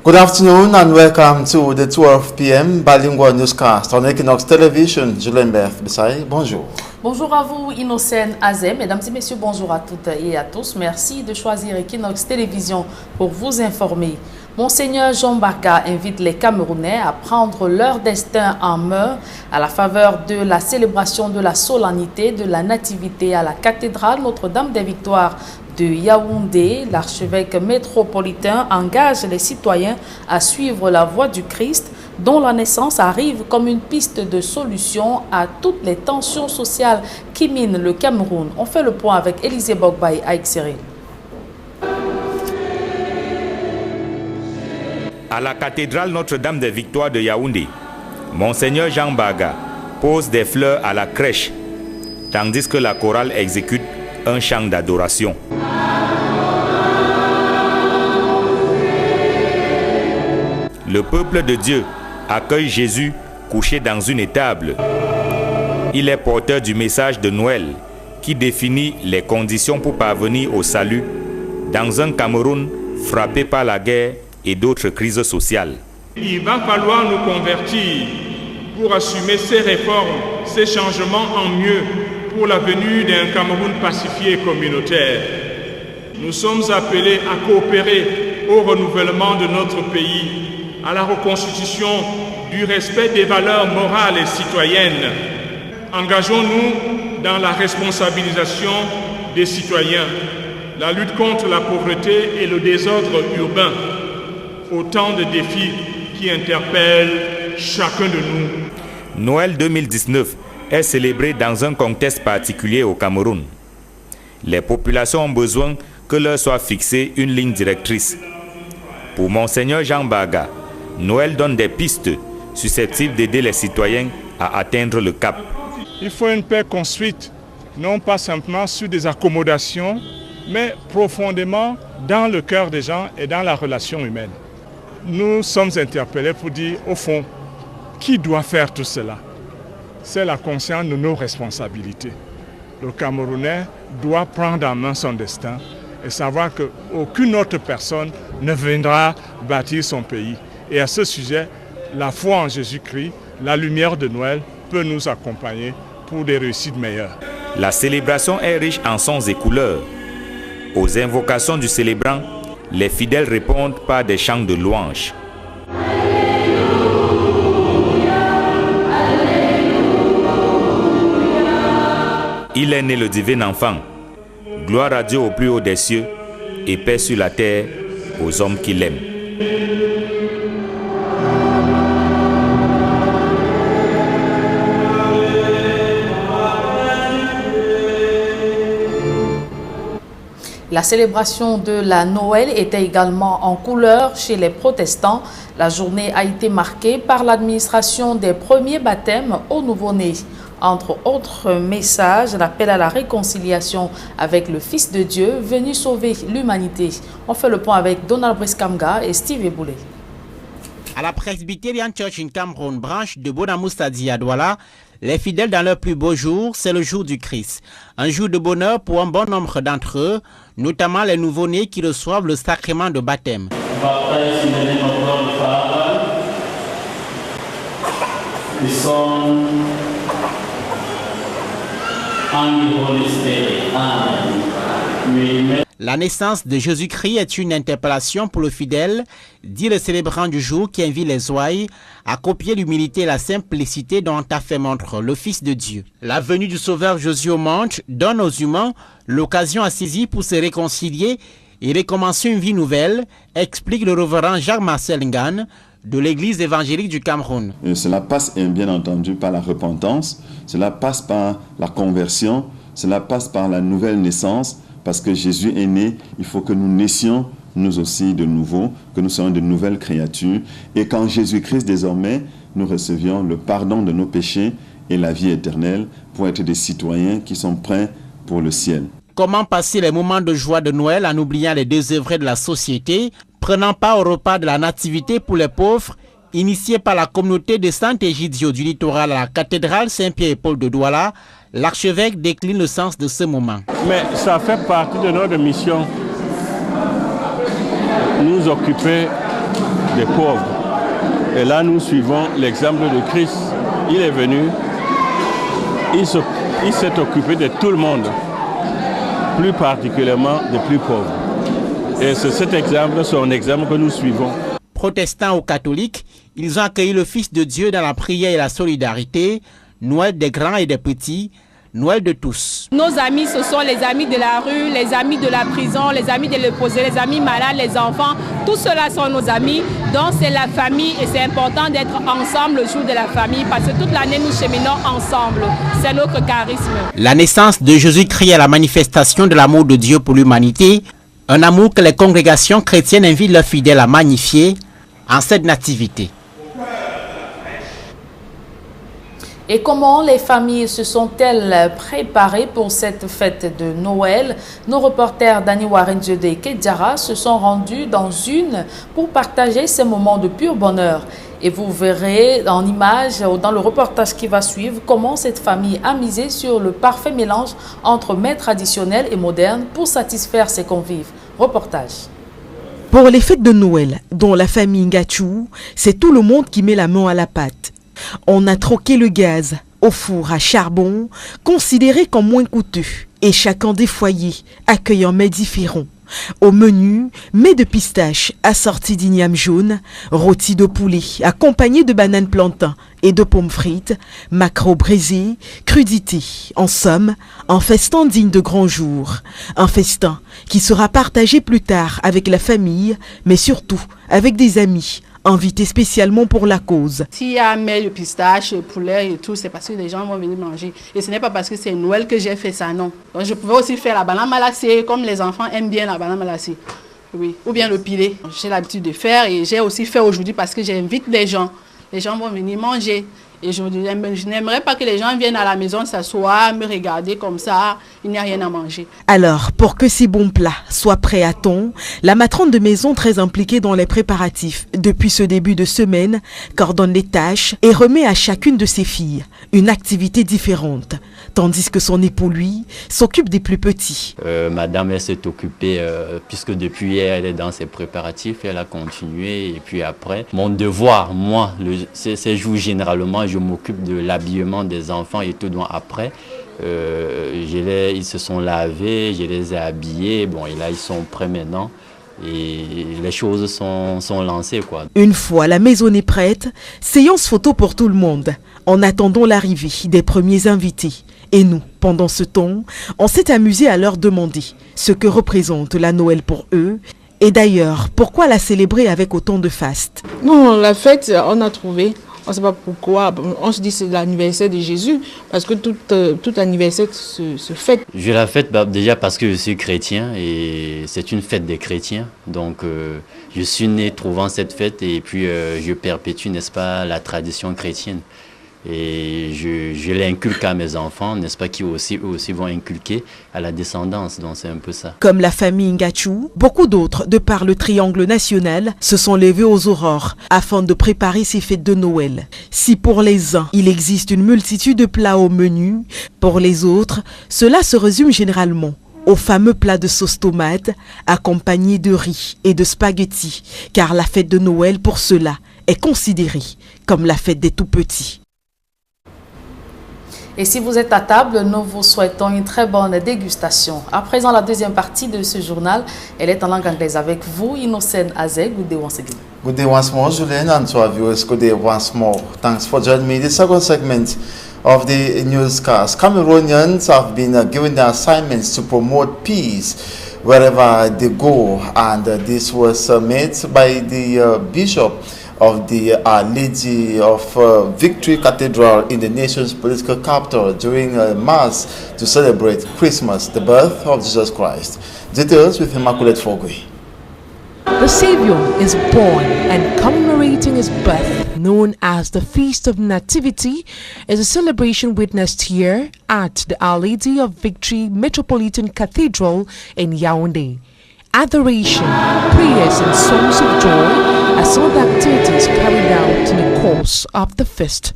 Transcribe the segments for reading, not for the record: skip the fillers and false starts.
Good afternoon and welcome to the 12 p.m. bilingual newscast on Equinox Television. Julien Bessay, bonjour. Bonjour à vous, Innocène Azem. Mesdames et messieurs, bonjour à toutes et à tous. Merci de choisir Equinox Télévision pour vous informer. Monseigneur Jean Baka invite les Camerounais à prendre leur destin en main à la faveur de la célébration de la solennité de la Nativité à la cathédrale Notre-Dame des Victoires de Yaoundé. L'archevêque métropolitain engage les citoyens à suivre la voie du Christ, dont la naissance arrive comme une piste de solution à toutes les tensions sociales qui minent le Cameroun. On fait le point avec Élisée Bogbaï à Xéré. À la cathédrale Notre-Dame des Victoires de Yaoundé, Monseigneur Jean Baga pose des fleurs à la crèche, tandis que la chorale exécute un chant d'adoration. Le peuple de Dieu accueille Jésus couché dans une étable. Il est porteur du message de Noël qui définit les conditions pour parvenir au salut dans un Cameroun frappé par la guerre et d'autres crises sociales. Il va falloir nous convertir pour assumer ces réformes, ces changements en mieux pour la venue d'un Cameroun pacifié et communautaire. Nous sommes appelés à coopérer au renouvellement de notre pays, à la reconstitution du respect des valeurs morales et citoyennes. Engageons-nous dans la responsabilisation des citoyens, la lutte contre la pauvreté et le désordre urbain. Autant de défis qui interpellent chacun de nous. Noël 2019 est célébré dans un contexte particulier au Cameroun. Les populations ont besoin que leur soit fixée une ligne directrice. Pour Monseigneur Jean Baga, Noël donne des pistes susceptibles d'aider les citoyens à atteindre le cap. Il faut une paix construite, non pas simplement sur des accommodations, mais profondément dans le cœur des gens et dans la relation humaine. Nous sommes interpellés pour dire, au fond, qui doit faire tout cela? C'est la conscience de nos responsabilités. Le Camerounais doit prendre en main son destin et savoir qu'aucune autre personne ne viendra bâtir son pays. Et à ce sujet, la foi en Jésus-Christ, la lumière de Noël, peut nous accompagner pour des réussites meilleures. La célébration est riche en sons et couleurs. Aux invocations du célébrant, les fidèles répondent par des chants de louanges. Il est né le divin enfant. Gloire à Dieu au plus haut des cieux et paix sur la terre aux hommes qui l'aiment. La célébration de la Noël était également en couleur chez les protestants. La journée a été marquée par l'administration des premiers baptêmes aux nouveau-nés. Entre autres messages, l'appel à la réconciliation avec le Fils de Dieu venu sauver l'humanité. On fait le point avec Donald Briskamga et Steve Eboulé. À la Presbyterian Church in Cameroun, branche de Bonamoussadi à Douala, les fidèles dans leur plus beau jour, c'est le jour du Christ. Un jour de bonheur pour un bon nombre d'entre eux, notamment les nouveau-nés qui reçoivent le sacrement de baptême. La naissance de Jésus-Christ est une interpellation pour le fidèle, dit le célébrant du jour qui invite les ouailles à copier l'humilité et la simplicité dont a fait montre le Fils de Dieu. La venue du Sauveur Jésus au monde donne aux humains l'occasion à saisir pour se réconcilier et recommencer une vie nouvelle, explique le révérend Jacques-Marcel Ngan de l'Église évangélique du Cameroun. Cela passe bien entendu par la repentance, cela passe par la conversion, cela passe par la nouvelle naissance. Parce que Jésus est né, il faut que nous naissions nous aussi de nouveau, que nous soyons de nouvelles créatures. Et qu'en Jésus-Christ, désormais, nous recevions le pardon de nos péchés et la vie éternelle pour être des citoyens qui sont prêts pour le ciel. Comment passer les moments de joie de Noël en oubliant les désœuvrés de la société, prenant part au repas de la nativité pour les pauvres, initié par la communauté de Saint-Égidio du littoral à la cathédrale Saint-Pierre et Paul de Douala, l'archevêque décline le sens de ce moment. Mais ça fait partie de notre mission, nous occuper des pauvres. Et là, nous suivons l'exemple de Christ. Il est venu, il s'est occupé de tout le monde, plus particulièrement des plus pauvres. Et c'est cet exemple, son exemple que nous suivons. Protestants ou catholiques, ils ont accueilli le Fils de Dieu dans la prière et la solidarité, Noël des grands et des petits, Noël de tous. Nos amis, ce sont les amis de la rue, les amis de la prison, les amis de l'opposé, les amis malades, les enfants. Tous ceux-là sont nos amis. Donc c'est la famille et c'est important d'être ensemble le jour de la famille parce que toute l'année nous cheminons ensemble. C'est notre charisme. La naissance de Jésus-Christ est la manifestation de l'amour de Dieu pour l'humanité. Un amour que les congrégations chrétiennes invitent leurs fidèles à magnifier en cette nativité. Et comment les familles se sont-elles préparées pour cette fête de Noël? Nos reporters Dani Warren-Diode et Kedjara se sont rendus dans une pour partager ces moments de pur bonheur. Et vous verrez en image, dans le reportage qui va suivre, comment cette famille a misé sur le parfait mélange entre mets traditionnels et modernes pour satisfaire ses convives. Reportage. Pour les fêtes de Noël, dont la famille Ngachou, c'est tout le monde qui met la main à la pâte. On a troqué le gaz au four à charbon, considéré comme moins coûteux, et chacun des foyers accueille un mets différent. Au menu, mets de pistache assorti d'igname jaune, rôti de poulet accompagné de bananes plantains et de pommes frites, maquereau braisé, crudité. En somme, un festin digne de grand jour. Un festin qui sera partagé plus tard avec la famille, mais surtout avec des amis, invités spécialement pour la cause. S'il y a mets de pistache, poulet et tout, c'est parce que les gens vont venir manger. Et ce n'est pas parce que c'est Noël que j'ai fait ça, non. Donc je pouvais aussi faire la banane malassée, comme les enfants aiment bien la banane malassée. Oui. Ou bien le pilé. J'ai l'habitude de faire et j'ai aussi fait aujourd'hui parce que j'invite les gens. Les gens vont venir manger. Et je n'aimerais pas que les gens viennent à la maison s'asseoir, me regarder comme ça, il n'y a rien à manger. Alors, pour que ces bons plats soient prêts à temps, la matrone de maison très impliquée dans les préparatifs depuis ce début de semaine coordonne les tâches et remet à chacune de ses filles une activité différente. Tandis que son époux, lui, s'occupe des plus petits. Madame, elle s'est occupée, puisque depuis hier, elle est dans ses préparatifs, elle a continué. Et puis après, mon devoir, moi, ces jours généralement, je m'occupe de l'habillement des enfants et tout. Donc après, ils se sont lavés, je les ai habillés. Bon, et là, ils sont prêts maintenant. Et les choses sont lancées, quoi. Une fois la maison est prête, séance photo pour tout le monde, en attendant l'arrivée des premiers invités. Et nous, pendant ce temps, on s'est amusé à leur demander ce que représente la Noël pour eux. Et d'ailleurs, pourquoi la célébrer avec autant de faste? Non, la fête, on a trouvé. On ne sait pas pourquoi. On se dit que c'est l'anniversaire de Jésus, parce que tout anniversaire se fête. Je la fête déjà parce que je suis chrétien et c'est une fête des chrétiens. Donc je suis né trouvant cette fête et puis je perpétue, n'est-ce pas, la tradition chrétienne. Et je l'inculque à mes enfants, n'est-ce pas, qui eux aussi vont inculquer à la descendance. Donc c'est un peu ça. Comme la famille Ngachou, beaucoup d'autres, de par le triangle national, se sont levés aux aurores afin de préparer ces fêtes de Noël. Si pour les uns, il existe une multitude de plats au menu, pour les autres, cela se résume généralement au fameux plat de sauce tomate accompagné de riz et de spaghettis, car la fête de Noël pour cela est considérée comme la fête des tout-petits. Et si vous êtes à table, nous vous souhaitons une très bonne dégustation. À présent, la deuxième partie de ce journal, elle est en langue anglaise avec vous, Innocent Azeg. Good day once again. Good day once more, Julien, and to our viewers, good day once more. Thanks for joining me in the second segment of the newscast. Cameroonians have been given the assignments to promote peace wherever they go, and this was made by the Bishop of the Lady of Victory Cathedral in the nation's political capital during a mass to celebrate Christmas, the birth of Jesus Christ. Details with Immaculate Fogui. The Savior is born, and commemorating his birth, known as the Feast of Nativity, is a celebration witnessed here at the Our Lady of Victory Metropolitan Cathedral in Yaoundé. Adoration, prayers and songs of joy are some of the activities carried out in the course of the feast.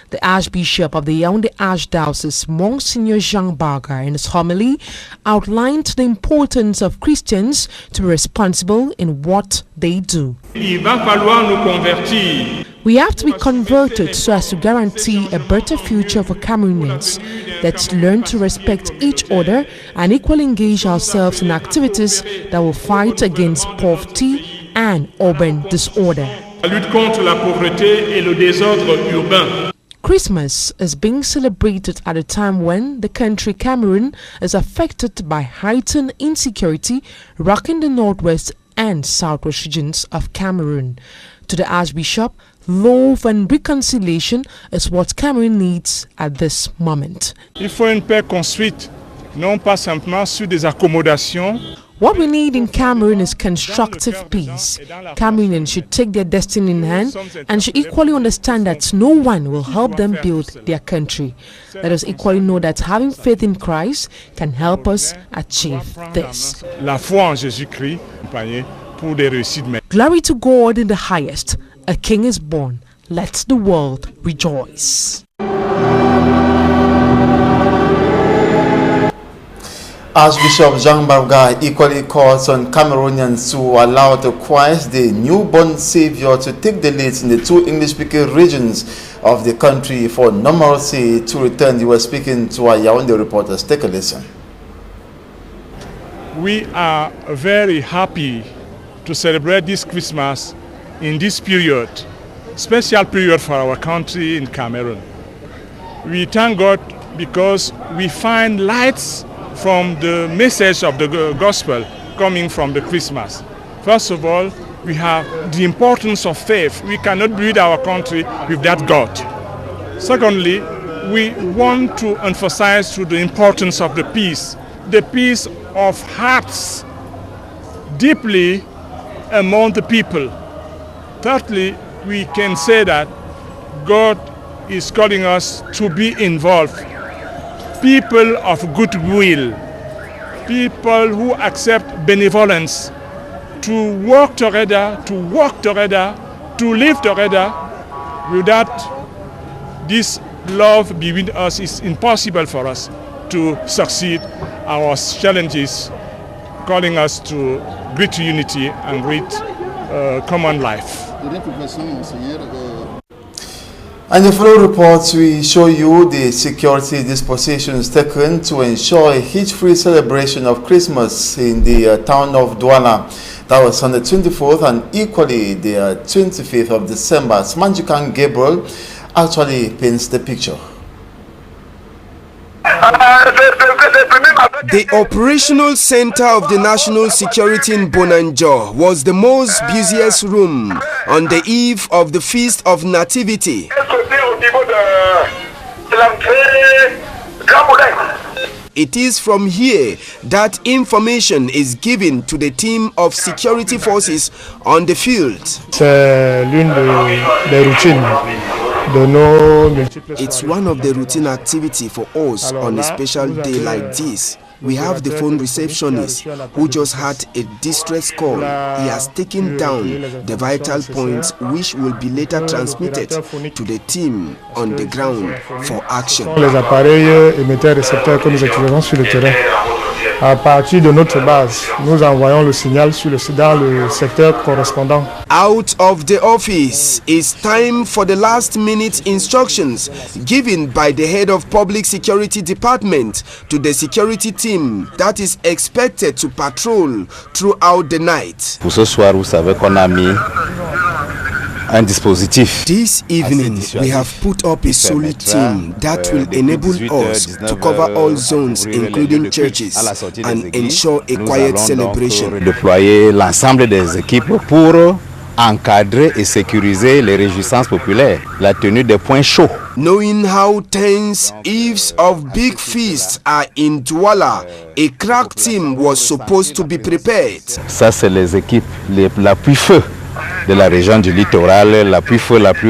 The Archbishop of the Yaoundé Archdiocese, Monsignor Jean Barga, in his homily, outlined the importance of Christians to be responsible in what they do. Il va falloir nous convertir. We have to be converted so as to guarantee a better future for Cameroonians. Let's learn to respect each other and equally engage ourselves in activities that will fight against poverty and urban disorder. La lutte contre la pauvreté et le désordre urbain. Christmas is being celebrated at a time when the country Cameroon is affected by heightened insecurity, rocking the northwest and southwest regions of Cameroon. To the Archbishop, love and reconciliation is what Cameroon needs at this moment. Il faut une paix construite, non pas simplement sur des accommodations. What we need in Cameroon is constructive peace. Cameroonians should take their destiny in hand and should equally understand that no one will help them build their country. Let us equally know that having faith in Christ can help us achieve this. La foi en Jésus-Christ, pour des réussites. Glory to God in the highest. A king is born. Let the world rejoice. Archbishop Jean Barga equally calls on Cameroonians to allow the Christ, the newborn Savior, to take the lead in the two English-speaking regions of the country for normalcy to return. You were speaking to our Yaoundé reporters. Take a listen. We are very happy to celebrate this Christmas in this period, special period for our country in Cameroon. We thank God because we find lights from the message of the gospel coming from the Christmas. First of all, we have the importance of faith. We cannot build our country without God. Secondly, we want to emphasize to the importance of the peace of hearts deeply among the people. Thirdly, we can say that God is calling us to be involved. People of goodwill, people who accept benevolence, to work together, to live together. Without this love between us, it's impossible for us to succeed our challenges, calling us to great unity and great common life. And in the following reports, we show you the security dispositions taken to ensure a hitch-free celebration of Christmas in the town of Douala. That was on the 24th and equally the 25th of December. Manjukan Gabriel actually paints the picture. The operational center of the national security in Bonanjo was the most busiest room on the eve of the Feast of Nativity. It is from here that information is given to the team of security forces on the field. It's one of the routine activities for us on a special day like this. We have the phone receptionist who just had a distress call. He has taken down the vital points which will be later transmitted to the team on the ground for action. Les appareils émetteurs récepteurs que nous utilisons sur le terrain. À partir de notre base, nous envoyons le signal dans le secteur correspondant. Out of the office, it's time for the last-minute instructions given by the head of Public Security Department to the security team that is expected to patrol throughout the night. Pour ce soir, vous savez qu'on a mis un dispositif. This evening, we have put up a solid team that will enable us to cover all zones, including churches, and ensure a quiet celebration. Déployer l'ensemble des équipes pour encadrer et sécuriser les réjouissances populaires, la tenue des points chauds. Knowing how tense eves of big feasts are in Douala, a crack team was supposed to be prepared. Ça, c'est les équipes la plus feu de la région du littoral, la plus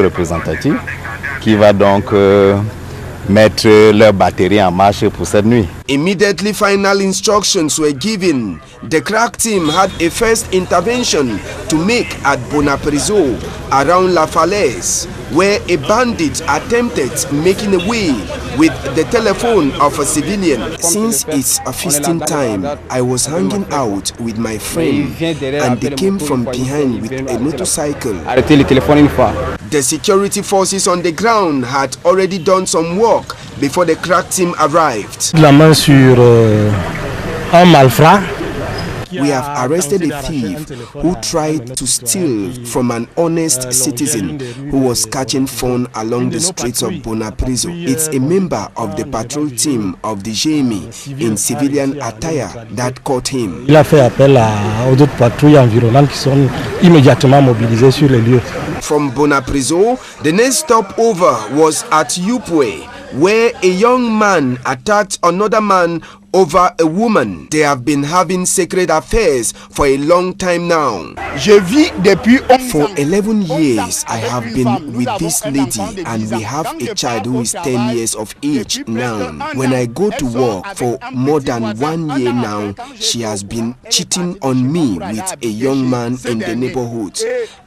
représentative, qui va donc mettre leur batterie en marche pour cette nuit. Immediately final instructions were given. The crack team had a first intervention to make at Bonapriso around La Falaise, where a bandit attempted making away with the telephone of a civilian. Since it's a feasting time, I was hanging out with my friend and they came from behind with a motorcycle. The security forces on the ground had already done some work before the crack team arrived. La main sur un malfrat. We have arrested a thief who tried to steal from an honest citizen who was catching fun along the streets of Bonapriso. It's a member of the patrol team of the GMI in civilian attire that caught him. Il a fait appel aux autres patrouilles environnantes qui sont immédiatement mobilisées sur les lieux. From Bonapriso, the next stopover was at Yupwe, where a young man attacked another man over a woman. They have been having secret affairs for a long time now. For 11 years, I have been with this lady and we have a child who is 10 years of age now. When I go to work for more than 1 year now, she has been cheating on me with a young man in the neighborhood.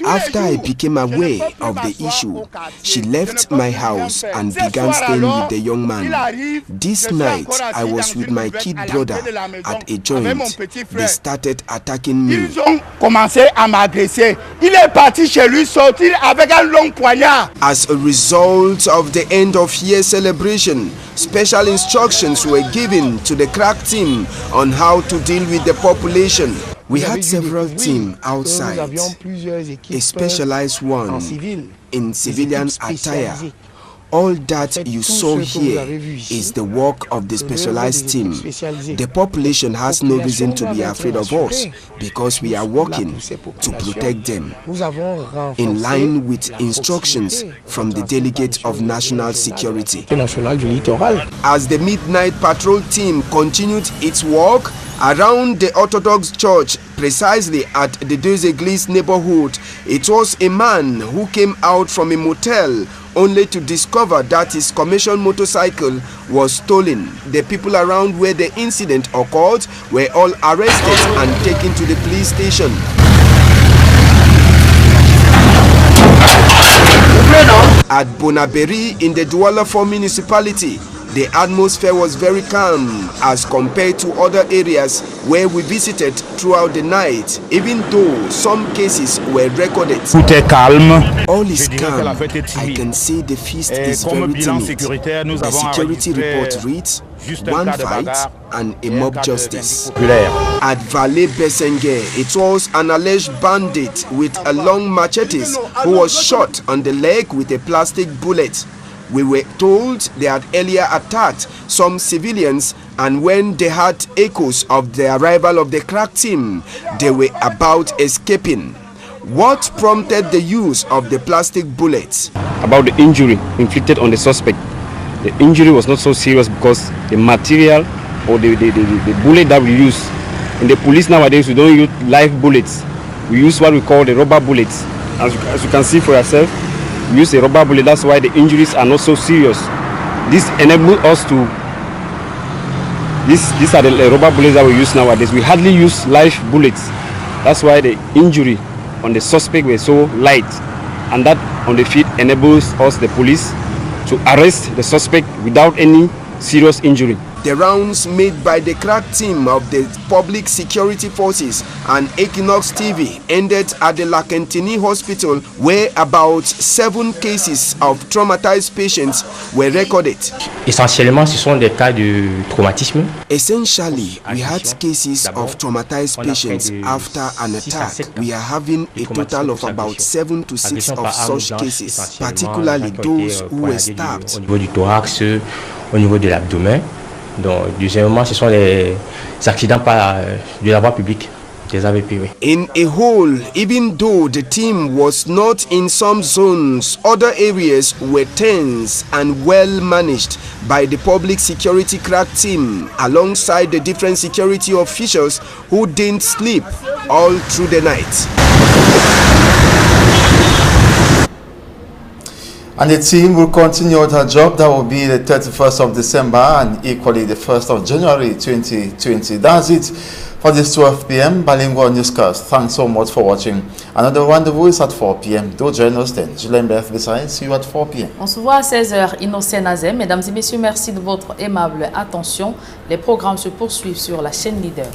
After I became aware of the issue, she left my house and began staying with the young man. This night, I was with my kid brother at a joint. They started attacking me. As a result of the end of year celebration, special instructions were given to the crack team on how to deal with the population. We had several teams outside, a specialized one in civilian attire. All that you saw here is the work of the specialized team. The population has no reason to be afraid of us because we are working to protect them in line with instructions from the delegate of national security. As the midnight patrol team continued its work around the Orthodox Church, precisely at the Deux Églises neighborhood, it was a man who came out from a motel only to discover that his commercial motorcycle was stolen. The people around where the incident occurred were all arrested and taken to the police station. At Bonaberi in the Douala 4 municipality, the atmosphere was very calm as compared to other areas where we visited throughout the night, even though some cases were recorded. All is calm. I can see the feast is very timid. The security report reads, 1 fight and a mob justice. At Valle Besenge, it was an alleged bandit with a long machete who was shot on the leg with a plastic bullet. We were told they had earlier attacked some civilians, and when they had echoes of the arrival of the crack team, they were about escaping. What prompted the use of the plastic bullets? About the injury inflicted on the suspect. The injury was not so serious because the material or the bullet that we use, in the police nowadays we don't use live bullets. We use what we call the rubber bullets. As you can see for yourself, we use a rubber bullet. That's why the injuries are not so serious. This enables us to, these are the rubber bullets that we use nowadays. We hardly use live bullets. That's why the injury on the suspect were so light, and that on the field enables us, the police, to arrest the suspect without any serious injury. The rounds made by the crack team of the Public Security Forces and Equinox TV ended at the Lakentini Hospital, where about 7 cases of traumatized patients were recorded. Essentiellement, ce sont des cas de traumatisme. Essentially, we had cases of traumatized patients after an attack. We are having a total of about 7 to 6 of such cases, particularly those who were stabbed. Au niveau du thorax, au niveau de l'abdomen. Donc, deuxièmement, ce sont les accidents de la voie publique, des AVP. Oui. In a whole, even though the team was not in some zones, other areas were tense and well managed by the public security crack team, alongside the different security officials who didn't sleep all through the night. And the team will continue their job. That will be the 31st of December and equally the 1st of January 2020. That's it for this 12 p.m. Bilingual Newscast. Thanks so much for watching. Another rendezvous is at 4 p.m. Do join us then. Julien Beth Bessaï, see you at 4 p.m. On se voit à 16h, Innocent Azem. Mesdames et messieurs, merci de votre aimable attention. Les programmes se poursuivent sur la chaîne Leader.